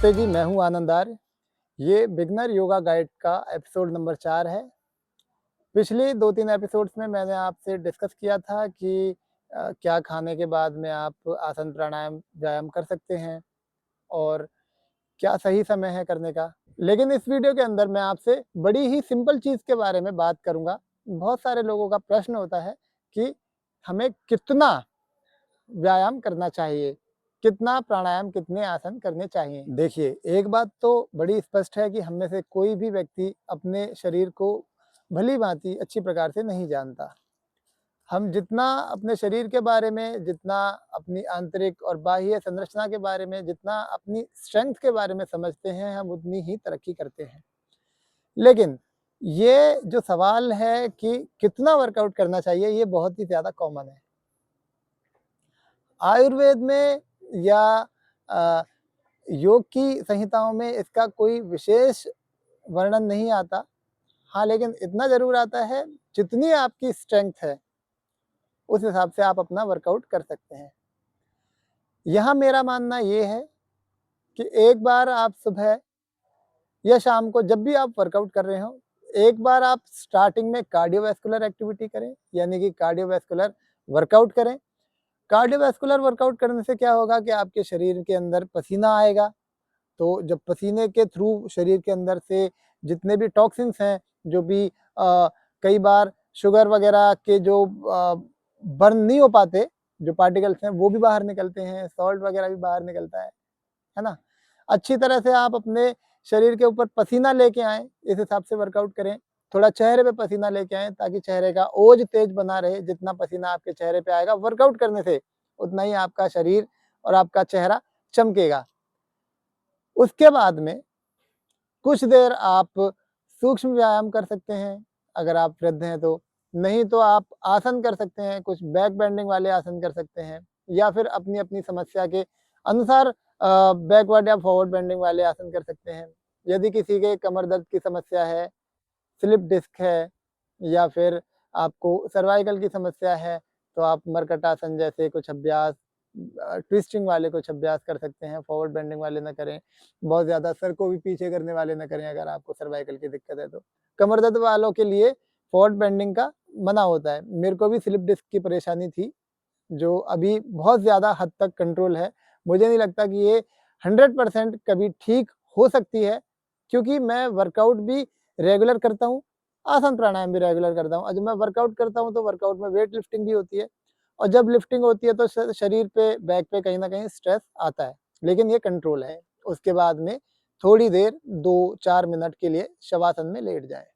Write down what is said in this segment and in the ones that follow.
नमस्ते जी, मैं हूँ आनंदार। ये बिगनर योगा गाइड का एपिसोड नंबर 4 है। पिछले 2-3 एपिसोड्स में मैंने आपसे डिस्कस किया था कि क्या खाने के बाद में आप आसन, प्राणायाम, व्यायाम कर सकते हैं और क्या सही समय है करने का। लेकिन इस वीडियो के अंदर मैं आपसे बड़ी ही सिंपल चीज़ के बारे में बात करूँगा। बहुत सारे लोगों का प्रश्न होता है कि हमें कितना व्यायाम करना चाहिए, कितना प्राणायाम, कितने आसन करने चाहिए। देखिए, एक बात तो बड़ी स्पष्ट है कि हम में से कोई भी व्यक्ति अपने शरीर को भली-भाँति अच्छी प्रकार से नहीं जानता। हम जितना अपने शरीर के बारे में, जितना अपनी आंतरिक और बाह्य संरचना के बारे में, जितना अपनी स्ट्रेंथ के बारे में समझते हैं, हम उतनी ही तरक्की करते हैं। लेकिन ये जो सवाल है कि कितना वर्कआउट करना चाहिए, ये बहुत ही ज़्यादा कॉमन है। आयुर्वेद में या अ, योग की संहिताओं में इसका कोई विशेष वर्णन नहीं आता। हाँ, लेकिन इतना ज़रूर आता है, जितनी आपकी स्ट्रेंथ है, उस हिसाब से आप अपना वर्कआउट कर सकते हैं। यहाँ मेरा मानना ये है कि एक बार आप सुबह या शाम को जब भी आप वर्कआउट कर रहे हो, एक बार आप स्टार्टिंग में कार्डियोवैस्कुलर एक्टिविटी करें, यानी कि कार्डियोवैस्कुलर वर्कआउट करें। कार्डियोवैस्कुलर वर्कआउट करने से क्या होगा कि आपके शरीर के अंदर पसीना आएगा, तो जब पसीने के थ्रू शरीर के अंदर से जितने भी टॉक्सिन्स हैं, जो भी कई बार शुगर वगैरह के जो बर्न नहीं हो पाते, जो पार्टिकल्स हैं, वो भी बाहर निकलते हैं, सॉल्ट वगैरह भी बाहर निकलता है ना? अच्छी तरह से आप अपने शरीर के ऊपर पसीना लेके आएँ, इस हिसाब से वर्कआउट करें। थोड़ा चेहरे पे पसीना लेके आएँ ताकि चेहरे का ओज तेज बना रहे, जितना पसीना आपके चेहरे पे आएगा वर्कआउट करने से, उतना ही आपका शरीर और आपका चेहरा चमकेगा। उसके बाद में कुछ देर आप सूक्ष्म व्यायाम कर सकते हैं, अगर आप वृद्ध हैं तो। नहीं तो आप आसन कर सकते हैं, कुछ बैक बेंडिंग वाले आसन कर सकते हैं या फिर अपनी-अपनी समस्या के अनुसार बैकवर्ड या फॉरवर्ड बेंडिंग वाले आसन कर सकते हैं। यदि किसी के कमर दर्द की समस्या है, स्लिप डिस्क है या फिर आपको सर्वाइकल की समस्या है, तो आप मरकट आसन जैसे कुछ अभ्यास ट्विस्टिंग वाले कुछ अभ्यास कर सकते हैं, फॉरवर्ड बेंडिंग वाले ना करें। बहुत ज़्यादा सर को भी पीछे करने वाले ना करें अगर आपको सर्वाइकल की दिक्कत है तो। कमर दर्द वालों के लिए फॉरवर्ड बेंडिंग का मना होता है। मेरे को भी स्लिप डिस्क की परेशानी थी, जो अभी बहुत ज़्यादा हद तक कंट्रोल है। मुझे नहीं लगता कि ये 100% कभी ठीक हो सकती है, क्योंकि मैं वर्कआउट भी रेगुलर करता हूँ, आसन प्राणायाम भी रेगुलर करता हूँ और जब मैं वर्कआउट करता हूँ, तो वर्कआउट में वेट लिफ्टिंग भी होती है और जब लिफ्टिंग होती है तो शरीर पे, बैक पे कहीं न कहीं स्ट्रेस आता है, लेकिन ये कंट्रोल है। उसके बाद में थोड़ी देर 2-4 मिनट के लिए शवासन में लेट जाएँ।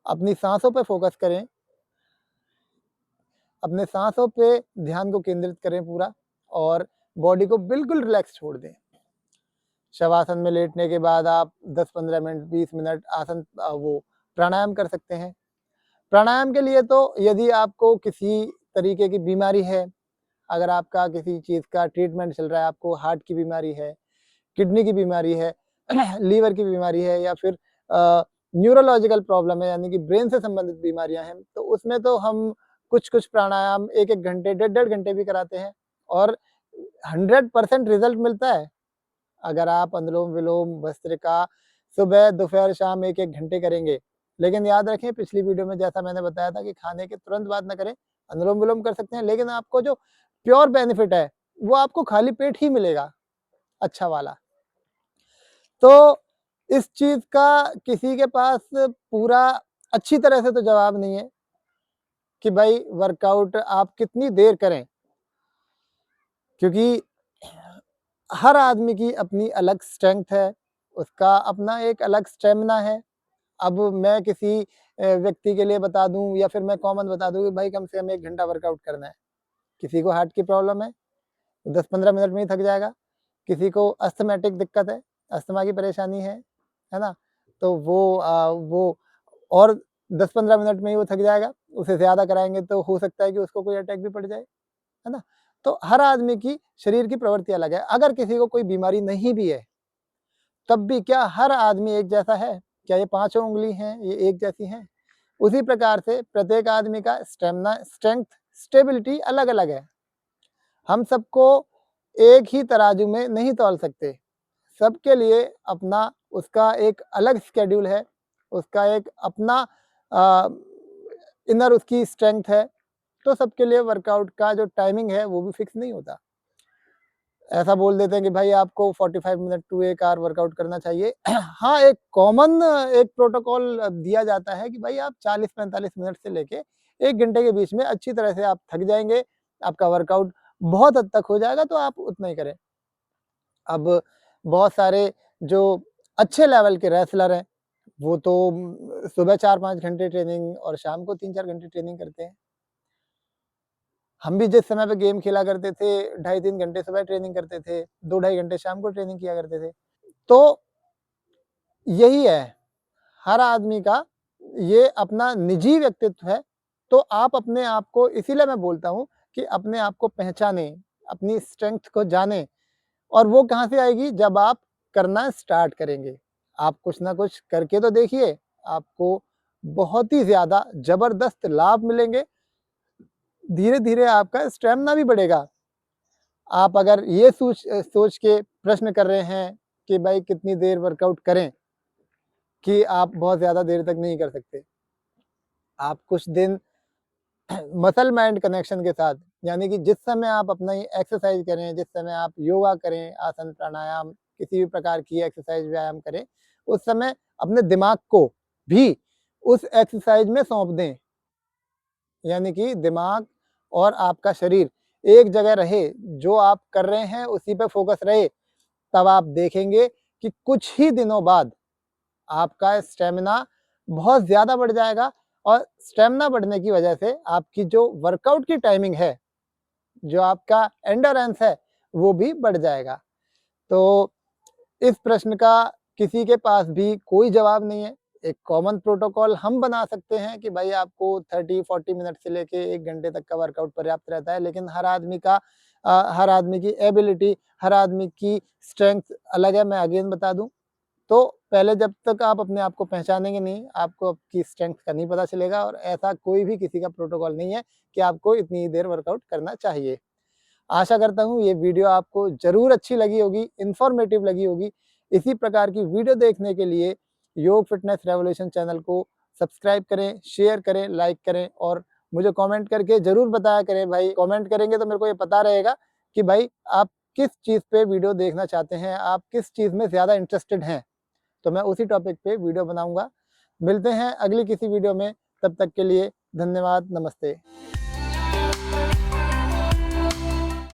अपनी साँसों पे फ़ोकस करें, अपने साँसों पे ध्यान को केंद्रित करें पूरा और बॉडी को बिल्कुल रिलैक्स छोड़ दें। शवासन में लेटने के बाद आप 10-15 मिनट, 20 मिनट आसन वो प्राणायाम कर सकते हैं। प्राणायाम के लिए तो यदि आपको किसी तरीके की बीमारी है, अगर आपका किसी चीज़ का ट्रीटमेंट चल रहा है, आपको हार्ट की बीमारी है, किडनी की बीमारी है, लीवर की बीमारी है या फिर न्यूरोलॉजिकल प्रॉब्लम है, यानी कि ब्रेन से संबंधित बीमारियाँ हैं, तो उसमें तो हम कुछ-कुछ प्राणायाम 1-1 घंटे, डेढ़-डेढ़ घंटे भी कराते हैं और 100% रिज़ल्ट मिलता है। अगर आप अनुलोम-विलोम, भस्त्रिका सुबह, दोपहर, शाम 1-1 घंटे करेंगे। लेकिन याद रखें, पिछली वीडियो में जैसा मैंने बताया था कि खाने के तुरंत बाद ना करें, अनुलोम-विलोम कर सकते हैं, लेकिन आपको जो प्योर बेनिफिट है, वो आपको खाली पेट ही मिलेगा, अच्छा वाला। तो इस चीज़ का किसी के पास पूरा अच्छी तरह से तो जवाब नहीं है कि भाई वर्कआउट आप कितनी देर करें, क्योंकि हर आदमी की अपनी अलग स्ट्रेंथ है, उसका अपना एक अलग स्टेमिना है। अब मैं किसी व्यक्ति के लिए बता दूँ या फिर मैं कॉमन बता दूँ कि भाई कम से कम 1 घंटा वर्कआउट करना है। किसी को हार्ट की प्रॉब्लम है, 10-15 मिनट में ही थक जाएगा। किसी को अस्थमैटिक दिक्कत है, अस्थमा की परेशानी है ना? तो वो और 10-15 मिनट में ही वो थक जाएगा। उसे ज़्यादा कराएँगे तो हो सकता है कि उसको कोई अटैक भी पड़ जाए, है ना? तो हर आदमी की शरीर की प्रवृत्ति अलग है। अगर किसी को कोई बीमारी नहीं भी है, तब भी क्या हर आदमी एक जैसा है? क्या ये पाँचों उँगली हैं, ये एक जैसी हैं? उसी प्रकार से प्रत्येक आदमी का स्टेमिना, स्ट्रेंथ, स्टेबिलिटी अलग-अलग है। हम सबको एक ही तराजू में नहीं तौल सकते। सबके लिए अपना उसका एक अलग शेड्यूल है, उसका एक अपना अ, इनर उसकी स्ट्रेंथ है, तो सबके लिए वर्कआउट का जो टाइमिंग है वो भी फिक्स नहीं होता। ऐसा बोल देते हैं कि भाई आपको 45 मिनट टू 1 आवर वर्कआउट करना चाहिए। हाँ, एक कॉमन एक प्रोटोकॉल दिया जाता है कि भाई आप 40-45 मिनट से लेके 1 घंटे के बीच में अच्छी तरह से आप थक जाएँगे, आपका वर्कआउट बहुत हद तक हो जाएगा तो आप उतना ही करें। अब बहुत सारे जो अच्छे लेवल के रेसलर हैं, वो तो सुबह 4-5 घंटे ट्रेनिंग और शाम को 3-4 घंटे ट्रेनिंग करते हैं। हम भी जिस समय पे गेम खेला करते थे, ढाई 3 घंटे सुबह ट्रेनिंग करते थे, 2 ढाई घंटे शाम को ट्रेनिंग किया करते थे। तो यही है, हर आदमी का ये अपना निजी व्यक्तित्व है, तो आप अपने आप को इसीलिए मैं बोलता हूँ कि अपने आप को पहचानें, अपनी स्ट्रेंथ को जानें और वो कहाँ से आएगी जब आप करना स्टार्ट करेंगे। आप कुछ ना कुछ करके तो देखिए, आपको बहुत ही ज़्यादा ज़बरदस्त लाभ मिलेंगे। धीरे-धीरे आपका स्टैमिना भी बढ़ेगा। आप अगर ये सोच के प्रश्न कर रहे हैं कि भाई कितनी देर वर्कआउट करें, कि आप बहुत ज़्यादा देर तक नहीं कर सकते। आप कुछ दिन मसल माइंड कनेक्शन के साथ यानी कि जिस समय आप अपना ये एक्सरसाइज करें, जिस समय आप योगा करें, आसन प्राणायाम किसी भी प्रकार की एक्सरसाइज व्यायाम करें, उस समय अपने दिमाग को भी उस एक्सरसाइज में सौंप दें। यानी कि दिमाग और आपका शरीर एक जगह रहे, जो आप कर रहे हैं उसी पे फोकस रहे, तब आप देखेंगे कि कुछ ही दिनों बाद आपका स्टैमिना बहुत ज़्यादा बढ़ जाएगा और स्टैमिना बढ़ने की वजह से आपकी जो वर्कआउट की टाइमिंग है, जो आपका एंड्योरेंस है, वो भी बढ़ जाएगा। तो इस प्रश्न का किसी के पास भी कोई जवाब नहीं है। एक कॉमन प्रोटोकॉल हम बना सकते हैं कि भाई आपको 30-40 मिनट से लेके 1 घंटे तक का वर्कआउट पर्याप्त रहता है, लेकिन हर आदमी की एबिलिटी, हर आदमी की स्ट्रेंथ अलग है। मैं अगेन बता दूँ, तो पहले जब तक आप अपने आप को पहचानेंगे नहीं, आपको आपकी स्ट्रेंथ का नहीं पता चलेगा और ऐसा कोई भी किसी का प्रोटोकॉल नहीं है कि आपको इतनी ही देर वर्कआउट करना चाहिए। आशा करता हूँ ये वीडियो आपको ज़रूर अच्छी लगी होगी, इन्फॉर्मेटिव लगी होगी। इसी प्रकार की वीडियो देखने के लिए योग फिटनेस रेवोल्यूशन चैनल को सब्सक्राइब करें, शेयर करें, लाइक करें और मुझे कमेंट करके ज़रूर बताया करें भाई। कमेंट करेंगे तो मेरे को ये पता रहेगा कि भाई आप किस चीज़ पे वीडियो देखना चाहते हैं, आप किस चीज़ में ज़्यादा इंटरेस्टेड हैं। तो मैं उसी टॉपिक पे वीडियो बनाऊँगा। मिलते हैं अगली किसी वीडियो में, तब तक के लिए धन्यवाद, नमस्ते।